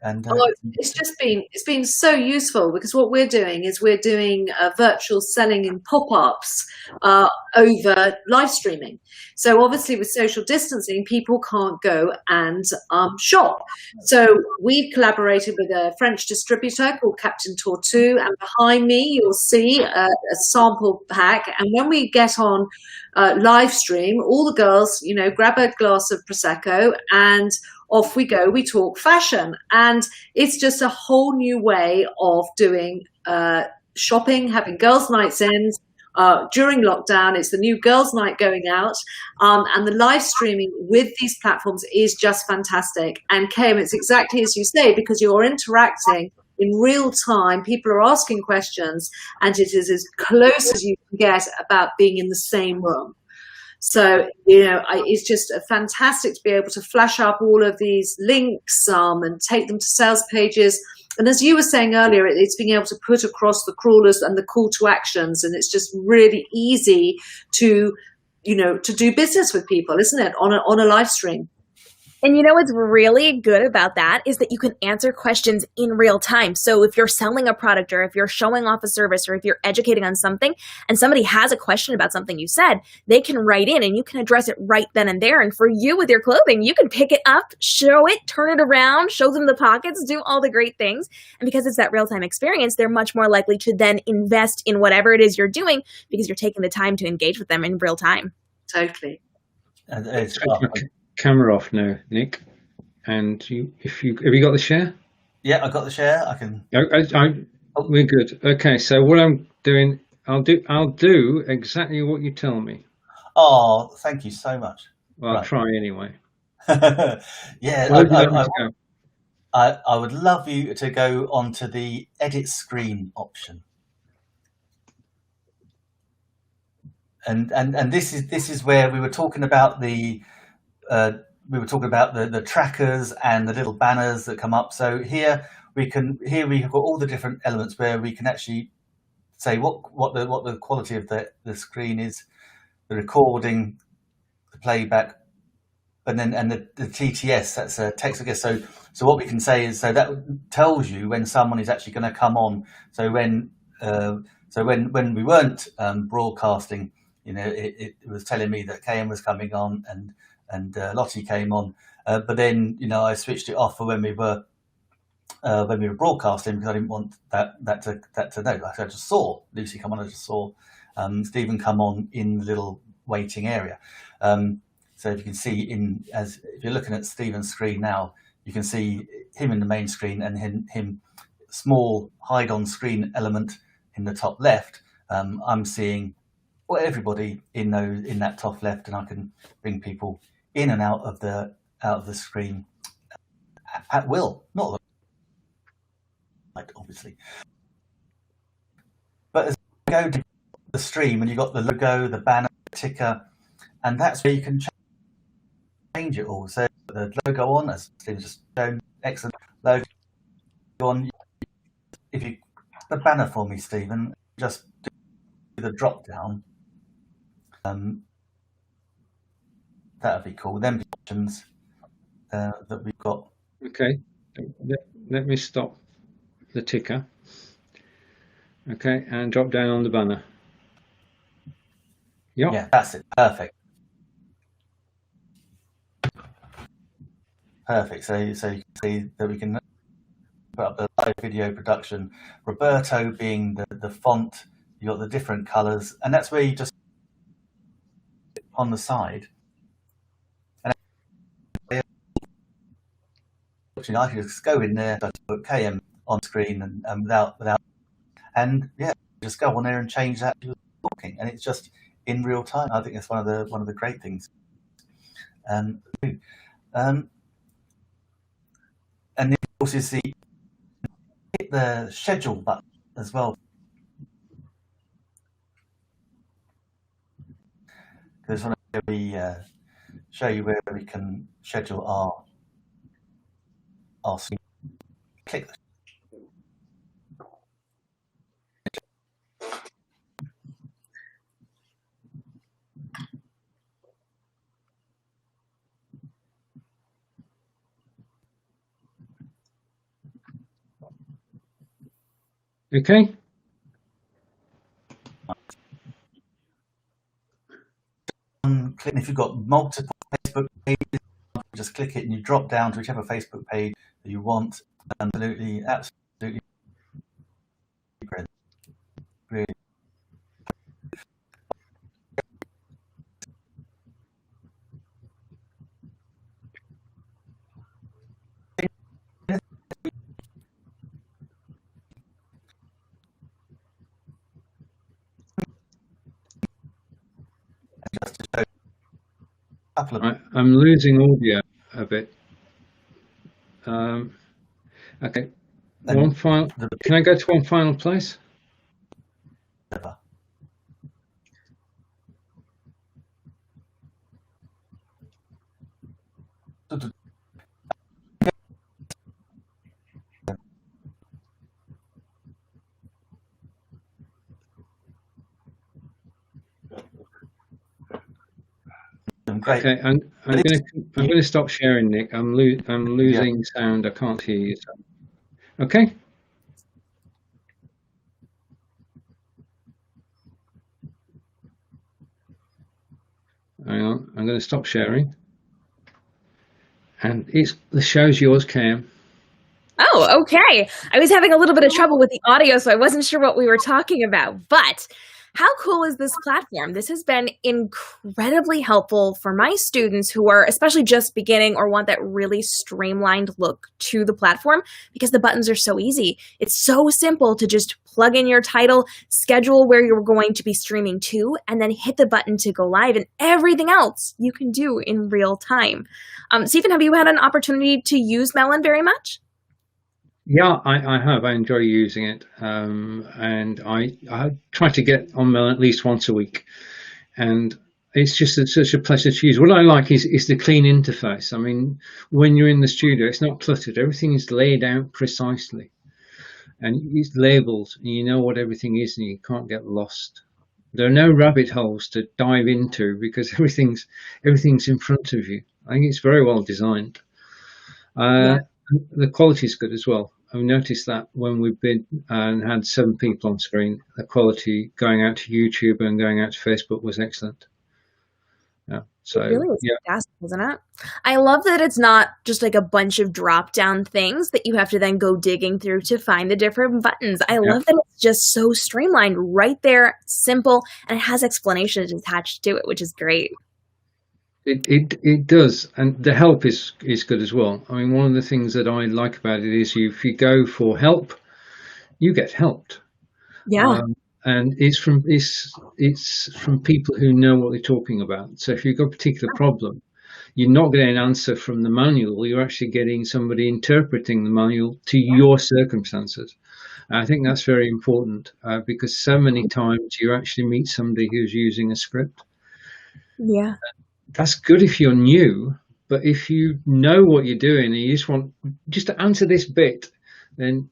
And it's been so useful, because what we're doing is we're doing virtual selling in pop-ups over live streaming. So obviously with social distancing, people can't go and shop. So we've collaborated with a French distributor called Captain Tortue, and behind me you'll see a sample pack. And when we get on live stream, all the girls, you know, grab a glass of Prosecco and off we go. We talk fashion, and it's just a whole new way of doing shopping, having girls' nights in. During lockdown, it's the new girls' night going out, and the live streaming with these platforms is just fantastic. And Kim, it's exactly as you say, because you're interacting in real time. People are asking questions, and it is as close as you can get about being in the same room. So, you know, it's just fantastic to be able to flash up all of these links and take them to sales pages. And as you were saying earlier, it's being able to put across the crawlers and the call to actions. And it's just really easy to, you know, to do business with people, isn't it, on a live stream? And you know what's really good about that is that you can answer questions in real time. So if you're selling a product, or if you're showing off a service, or if you're educating on something and somebody has a question about something you said, they can write in and you can address it right then and there. And for you with your clothing, you can pick it up, show it, turn it around, show them the pockets, do all the great things. And because it's that real-time experience, they're much more likely to then invest in whatever it is you're doing, because you're taking the time to engage with them in real time. Totally. Camera off now, Nick. And have you got the share? Yeah, I got the share. I can. We're good. Okay, so what I'm doing, I'll do exactly what you tell me. Oh, thank you so much. Well, I'll try anyway. Yeah, I would love you to go onto the edit screen option. And this is where we were talking about the trackers and the little banners that come up. So here we have got all the different elements where we can actually say what the quality of the screen is, the recording, the playback, and the TTS, that's a text, I guess. So what we can say is, so that tells you when someone is actually going to come on. So when we weren't broadcasting, you know, it was telling me that KM was coming on and Lottie came on, but then, you know, I switched it off for when we were broadcasting, because I didn't want that to know. Like, I just saw Lucy come on, I just saw Stephen come on in the little waiting area. So if you can see if you're looking at Stephen's screen now, you can see him in the main screen, and him small hide on screen element in the top left. I'm seeing everybody in that top left, and I can bring people in and out of the screen at will, not obviously. But as you go to the stream, and you've got the logo, the banner, the ticker, and that's where you can change it all. So the logo on, as Steven's just shown, excellent logo on. If you the banner for me, Stephen, just do the drop down. That would be cool. Then options that we've got. Okay, let me stop the ticker. Okay, and drop down on the banner. Yep. Yeah, that's it. Perfect. So you can see that we can put up the live video production. Roberto being the font. You got the different colours, and that's where you just on the side. And I can just go in there, put KM on screen, and without, and yeah, just go on there and change that to talking, and it's just in real time. I think that's one of the great things. And then of course is hit the schedule button as well. Because when we show you where we can schedule our screen, click the Okay. If you've got multiple Facebook pages, just click it and you drop down to whichever Facebook page that you want. Absolutely great. Really. I'm losing audio a bit. Okay. One final. Can I go to one final place? Great. Okay, I'm going to stop sharing, Nick. I'm losing sound. I can't hear you. So. Okay. Hang on. I'm going to stop sharing. And the show's yours, Cam. Oh, okay. I was having a little bit of trouble with the audio, so I wasn't sure what we were talking about. But how cool is this platform? This has been incredibly helpful for my students who are especially just beginning or want that really streamlined look to the platform because the buttons are so easy. It's so simple to just plug in your title, schedule where you're going to be streaming to, and then hit the button to go live, and everything else you can do in real time. Steven, have you had an opportunity to use Melon very much? Yeah, I have. I enjoy using it, and I try to get on Melon at least once a week, and it's just such a pleasure to use. What I like is the clean interface. I mean, when you're in the studio, it's not cluttered. Everything is laid out precisely, and it's labelled, and you know what everything is, and you can't get lost. There are no rabbit holes to dive into because everything's in front of you. I think it's very well designed. The quality is good as well. I've noticed that when we've been and had 7 people on screen, the quality going out to YouTube and going out to Facebook was excellent. Yeah, so it really is fantastic, isn't it? I love that it's not just like a bunch of drop-down things that you have to then go digging through to find the different buttons. I love that it's just so streamlined right there, simple, and it has explanations attached to it, which is great. It does, and the help is good as well. I mean, one of the things that I like about it is if you go for help, you get helped. Yeah, and it's from people who know what they're talking about. So if you've got a particular problem, you're not getting an answer from the manual. You're actually getting somebody interpreting the manual to your circumstances. And I think that's very important because so many times you actually meet somebody who's using a script. Yeah. That's good if you're new, but if you know what you're doing and you just want to answer this bit, then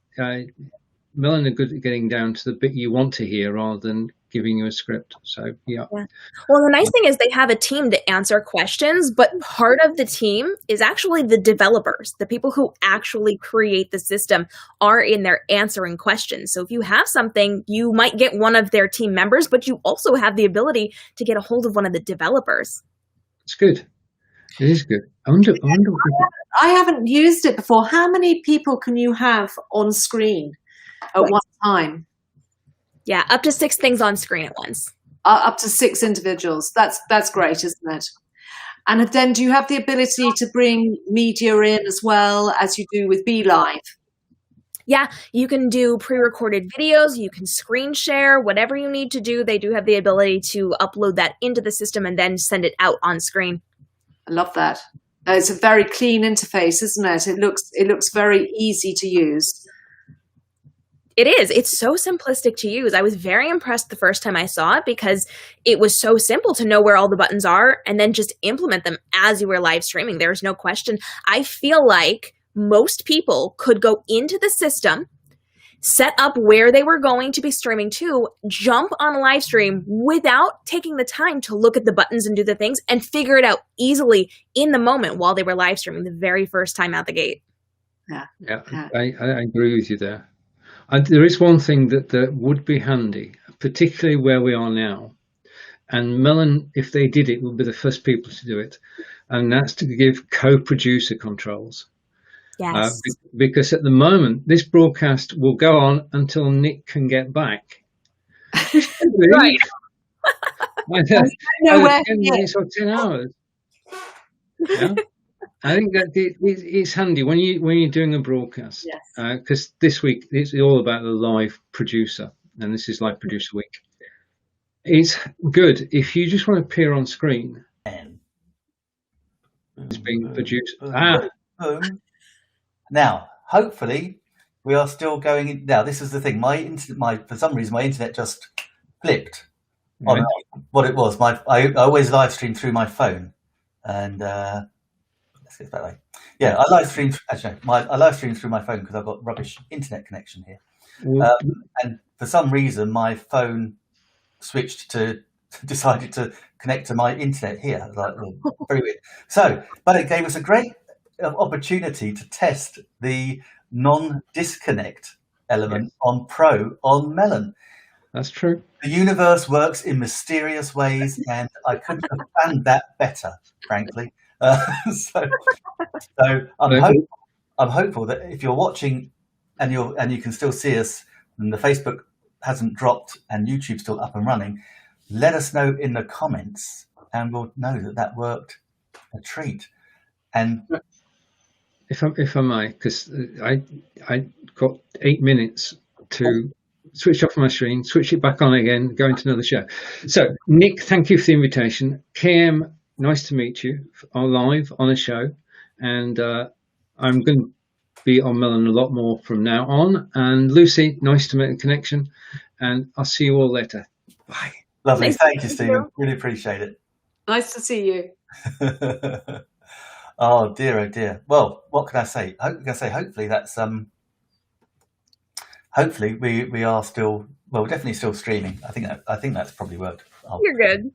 Melon are good at getting down to the bit you want to hear rather than giving you a script. So yeah. Well, the nice thing is they have a team to answer questions, but part of the team is actually the developers. The people who actually create the system are in there answering questions. So if you have something, you might get one of their team members, but you also have the ability to get a hold of one of the developers. It's good. It is good. I haven't used it before. How many people can you have on screen at one time? Yeah, up to 6 things on screen at once. Up to 6 individuals. That's great, isn't it? And then do you have the ability to bring media in as well as you do with BeLive? Yeah, you can do pre-recorded videos, you can screen share, whatever you need to do. They do have the ability to upload that into the system and then send it out on screen. I love that. It's a very clean interface, isn't it? It looks very easy to use. It is. It's so simplistic to use. I was very impressed the first time I saw it because it was so simple to know where all the buttons are and then just implement them as you were live streaming. There's no question. I feel like most people could go into the system, set up where they were going to be streaming to, jump on a live stream without taking the time to look at the buttons and do the things and figure it out easily in the moment while they were live streaming the very first time out the gate. Yeah. I agree with you there. There is one thing that would be handy, particularly where we are now. And Melon, if they did it, would be the first people to do it. And that's to give co-producer controls. Yes. Because at the moment, this broadcast will go on until Nick can get back. Right. Either 10 minutes or 10 hours. Yeah? I think that it's handy when you're doing a broadcast. Yes. Because this week it's all about the live producer, and this is Live Producer Week. It's good if you just want to appear on screen. It's being produced. Boom. Now, hopefully, we are still going in. Now, this is the thing. For some reason, my internet just flipped on what it was. I always live stream through my phone, and let's get that way. Yeah, I live stream. Actually, I live stream through my phone because I've got rubbish internet connection here, and for some reason, my phone decided to connect to my internet here. I was like, oh, very weird. So, but it gave us a great opportunity to test the non-disconnect element on Melon. That's true. The universe works in mysterious ways, and I couldn't have planned that better, frankly. So I'm hopeful that if you're watching and you can still see us, and the Facebook hasn't dropped and YouTube's still up and running, let us know in the comments, and we'll know that worked a treat. And if I may, because I got 8 minutes to switch off my screen, switch it back on again, go into another show. So Nick, thank you for the invitation. KM, nice to meet you live on a show, and I'm going to be on Melon a lot more from now on. And Lucy, nice to make the connection, and I'll see you all later. Bye. Lovely. Nice Thank you, Stephen. Really appreciate it. Nice to see you. Oh dear, oh dear. Well, what can I say? Hopefully that's hopefully we are still, well, we're definitely still streaming. I think that's probably worked. You're good.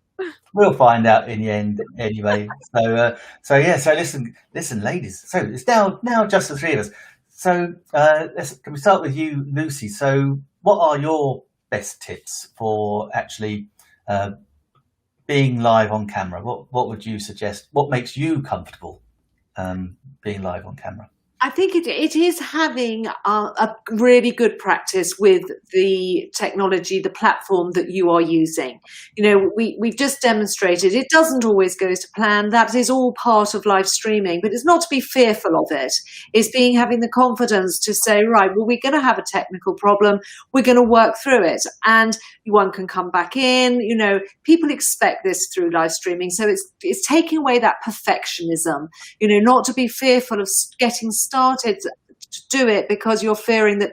We'll find out in the end anyway. So listen, ladies. So it's now just the three of us. So can we start with you, Lucy? So what are your best tips for actually being live on camera? What would you suggest? What makes you comfortable being live on camera? I think it is having a really good practice with the technology, the platform that you are using. You know, we've just demonstrated it doesn't always go to plan. That is all part of live streaming, but it's not to be fearful of it. It's having the confidence to say, right, well, we're going to have a technical problem. We're going to work through it, and one can come back in. You know, people expect this through live streaming, so it's taking away that perfectionism. You know, not to be fearful of getting started to do it because you're fearing that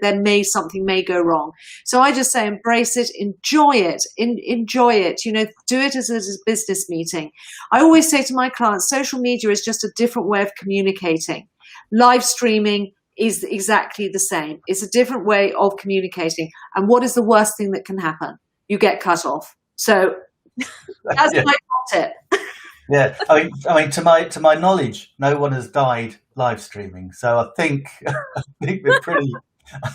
something may go wrong. So I just say embrace it, enjoy it, enjoy it. You know, do it as a business meeting. I always say to my clients, social media is just a different way of communicating. Live streaming is exactly the same. It's a different way of communicating. And what is the worst thing that can happen? You get cut off. So that's my top tip. Yeah, I mean, to my knowledge, no one has died live streaming, so I think we're pretty.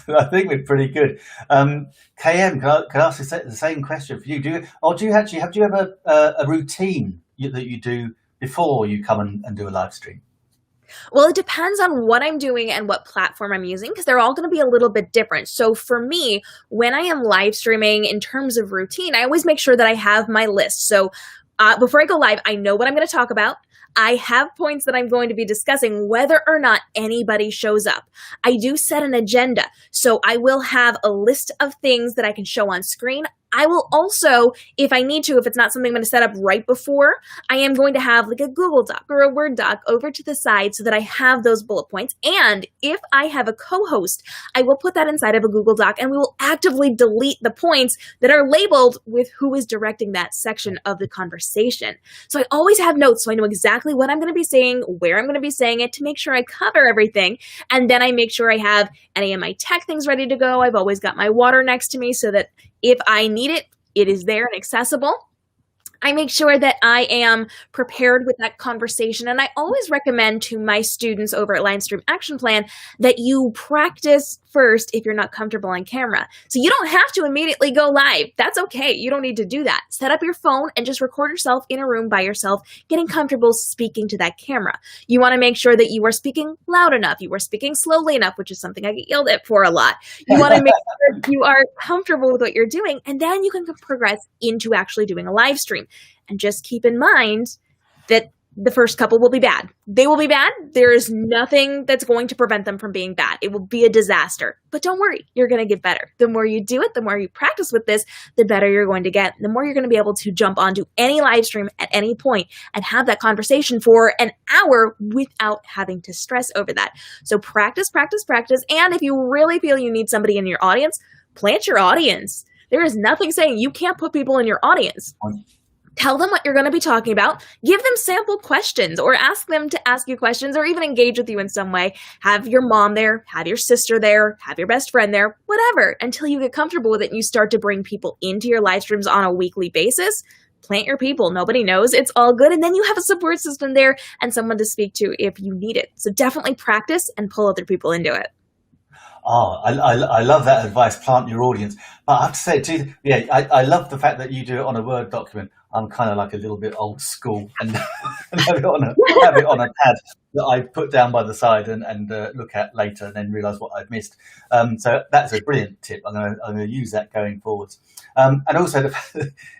I think we're pretty good. KM, can I ask the same question for you? Do you have a routine that you do before you come and do a live stream? Well, it depends on what I'm doing and what platform I'm using, because they're all going to be a little bit different. So for me, when I am live streaming, in terms of routine, I always make sure that I have my list. So before I go live, I know what I'm going to talk about. I have points that I'm going to be discussing whether or not anybody shows up. I do set an agenda. So I will have a list of things that I can show on screen. I will also, if I need to, if it's not something I'm going to set up right before, I am going to have like a Google Doc or a Word doc over to the side so that I have those bullet points. And if I have a co-host, I will put that inside of a Google Doc, and we will actively delete the points that are labeled with who is directing that section of the conversation. So I always have notes so I know exactly what I'm going to be saying, where I'm going to be saying it, to make sure I cover everything. And then I make sure I have any of my tech things ready to go. I've always got my water next to me so that if I need it, it is there and accessible. I make sure that I am prepared with that conversation. And I always recommend to my students over at Livestream Action Plan that you practice first if you're not comfortable on camera. So you don't have to immediately go live. That's okay. You don't need to do that. Set up your phone and just record yourself in a room by yourself, getting comfortable speaking to that camera. You want to make sure that you are speaking loud enough. You are speaking slowly enough, which is something I get yelled at for a lot. You want to make sure you are comfortable with what you're doing, and then you can progress into actually doing a live stream. And just keep in mind that the first couple will be bad. They will be bad. There is nothing that's going to prevent them from being bad. It will be a disaster. But don't worry, you're going to get better. The more you do it, the more you practice with this, the better you're going to get. The more you're going to be able to jump onto any live stream at any point and have that conversation for an hour without having to stress over that. So practice, practice, practice. And if you really feel you need somebody in your audience, plant your audience. There is nothing saying you can't put people in your audience. Tell them what you're going to be talking about. Give them sample questions or ask them to ask you questions or even engage with you in some way. Have your mom there, have your sister there, have your best friend there, whatever, until you get comfortable with it and you start to bring people into your live streams on a weekly basis. Plant your people. Nobody knows. It's all good. And then you have a support system there and someone to speak to if you need it. So definitely practice and pull other people into it. Oh, I love that advice, plant your audience. But I have to say, too, yeah, I love the fact that you do it on a Word document. I'm kind of like a little bit old school and have it on a pad that I put down by the side and look at later and then realise what I've missed. So that's a brilliant tip. I'm going to use that going forwards. And also,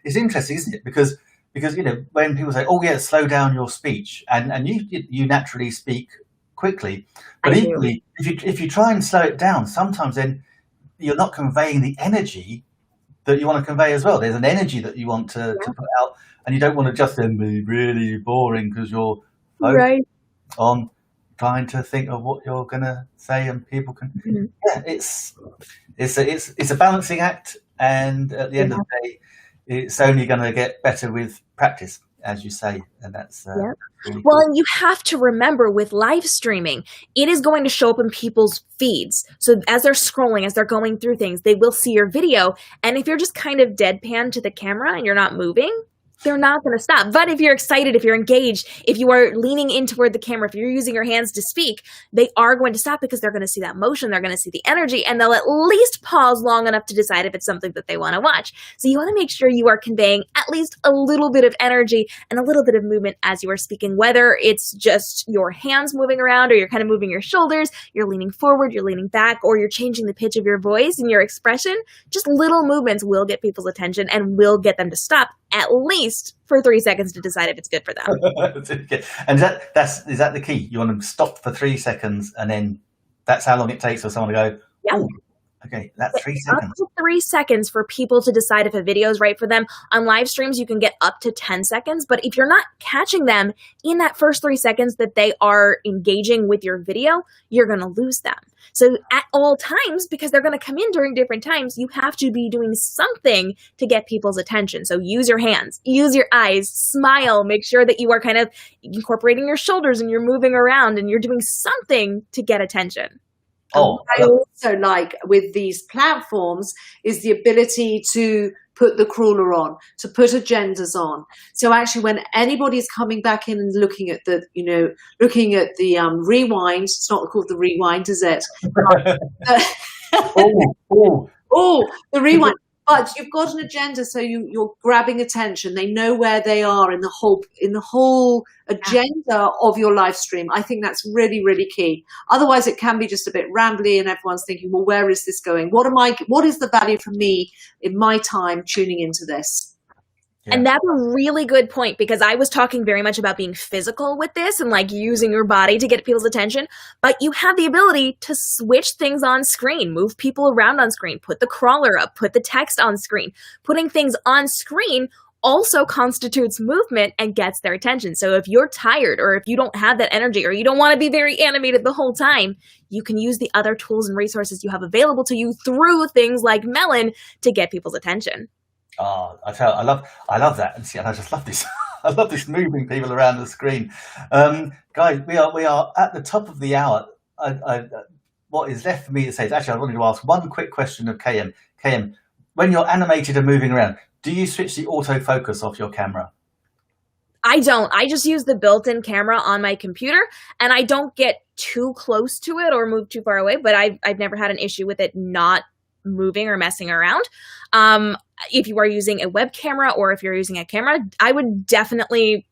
it's interesting, isn't it? Because you know, when people say, "Oh, yeah, slow down your speech," and you naturally speak quickly, but equally, if you try and slow it down, sometimes then you're not conveying the energy that you want to convey as well. There's an energy that you want to put out, and you don't want to just then be really boring because you're focused on trying to think of what you're going to say, and people can. Mm-hmm. Yeah, it's a balancing act, and at the end of the day, it's only going to get better with practice, as you say, and that's really well, cool. and you have to remember with live streaming, it is going to show up in people's feeds. So as they're scrolling, as they're going through things, they will see your video. And if you're just kind of deadpan to the camera and you're not moving, they're not going to stop. But if you're excited, if you're engaged, if you are leaning in toward the camera, if you're using your hands to speak, they are going to stop because they're going to see that motion, they're going to see the energy, and they'll at least pause long enough to decide if it's something that they want to watch. So you want to make sure you are conveying at least a little bit of energy and a little bit of movement as you are speaking, whether it's just your hands moving around or you're kind of moving your shoulders, you're leaning forward, you're leaning back, or you're changing the pitch of your voice and your expression. Just little movements will get people's attention and will get them to stop at least for 3 seconds to decide if it's good for them. And is that the key? You want to stop for 3 seconds, and then that's how long it takes for someone to go, oh, okay, that's 3 seconds. Up to 3 seconds for people to decide if a video is right for them. On live streams, you can get up to 10 seconds, but if you're not catching them in that first 3 seconds that they are engaging with your video, you're going to lose them. So at all times, because they're going to come in during different times, you have to be doing something to get people's attention. So use your hands, use your eyes, smile, make sure that you are kind of incorporating your shoulders and you're moving around and you're doing something to get attention. What I also like with these platforms is the ability to put the crawler on, to put agendas on. So actually when anybody's coming back in and looking at the rewind, it's not called the rewind, is it? The rewind. But you've got an agenda, so you're grabbing attention. They know where they are in the whole agenda of your live stream. I think that's really, really key. Otherwise, it can be just a bit rambly, and everyone's thinking, "Well, where is this going? What is the value for me in my time tuning into this?" Yeah. And that's a really good point, because I was talking very much about being physical with this and like using your body to get people's attention, but you have the ability to switch things on screen, move people around on screen, put the crawler up, put the text on screen. Putting things on screen also constitutes movement and gets their attention. So if you're tired or if you don't have that energy or you don't want to be very animated the whole time, you can use the other tools and resources you have available to you through things like Melon to get people's attention. Oh, I love that, and I just love this. I love this moving people around the screen. Guys, we are at the top of the hour. What is left for me to say is actually I wanted to ask one quick question of KM. KM, when you're animated and moving around, do you switch the autofocus off your camera? I don't. I just use the built-in camera on my computer, and I don't get too close to it or move too far away, but I've never had an issue with it not moving or messing around. If you are using a web camera or if you're using a camera, I would definitely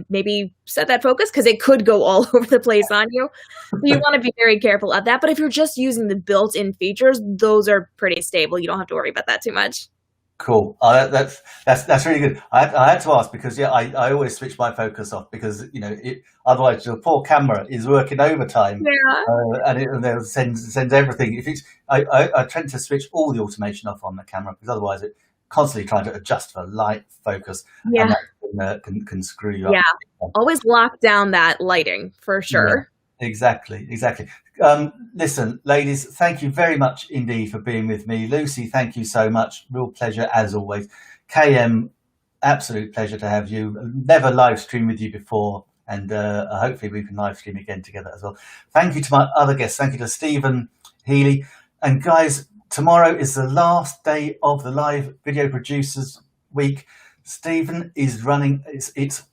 maybe set that focus, because it could go all over the place on you. So you want to be very careful of that. But if you're just using the built-in features, those are pretty stable. You don't have to worry about that too much. Cool. That's really good. I had to ask because I always switch my focus off, because otherwise the poor camera is working overtime. Yeah. And it sends everything. If it's I tend to switch all the automation off on the camera, because otherwise it constantly trying to adjust for light focus. Yeah. And that can screw you up. Yeah. Always lock down that lighting for sure. Yeah, exactly. Listen, ladies, thank you very much indeed for being with me. Lucy, thank you so much. Real pleasure as always. KM, absolute pleasure to have you. Never live streamed with you before, and hopefully we can live stream again together as well. Thank you to my other guests. Thank you to Stephen Healy. And guys, tomorrow is the last day of the Live Video Producers Week. Stephen is running, it's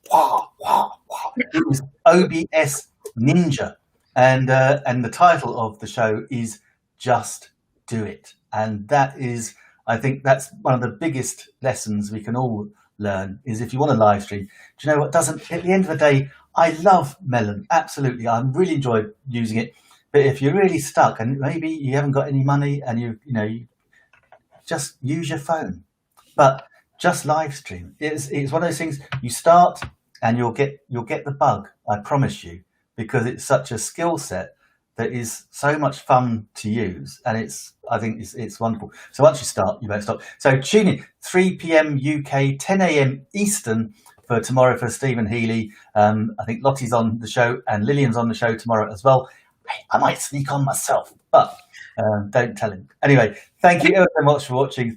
OBS.Ninja. And the title of the show is Just Do It. And that is, I think that's one of the biggest lessons we can all learn, is if you want to live stream, do you know what, at the end of the day, I love Melon, absolutely. I really enjoy using it. But if you're really stuck and maybe you haven't got any money and you just use your phone. But just live stream. It's one of those things, you start and you'll get the bug, I promise you, because it's such a skill set that is so much fun to use, and I think it's wonderful. So once you start, you won't stop. So tune in 3 p.m. UK, 10 a.m. Eastern for tomorrow for Stephen Healy. I think Lottie's on the show and Lillian's on the show tomorrow as well. I might sneak on myself, but don't tell him. Anyway, thank you ever so much for watching.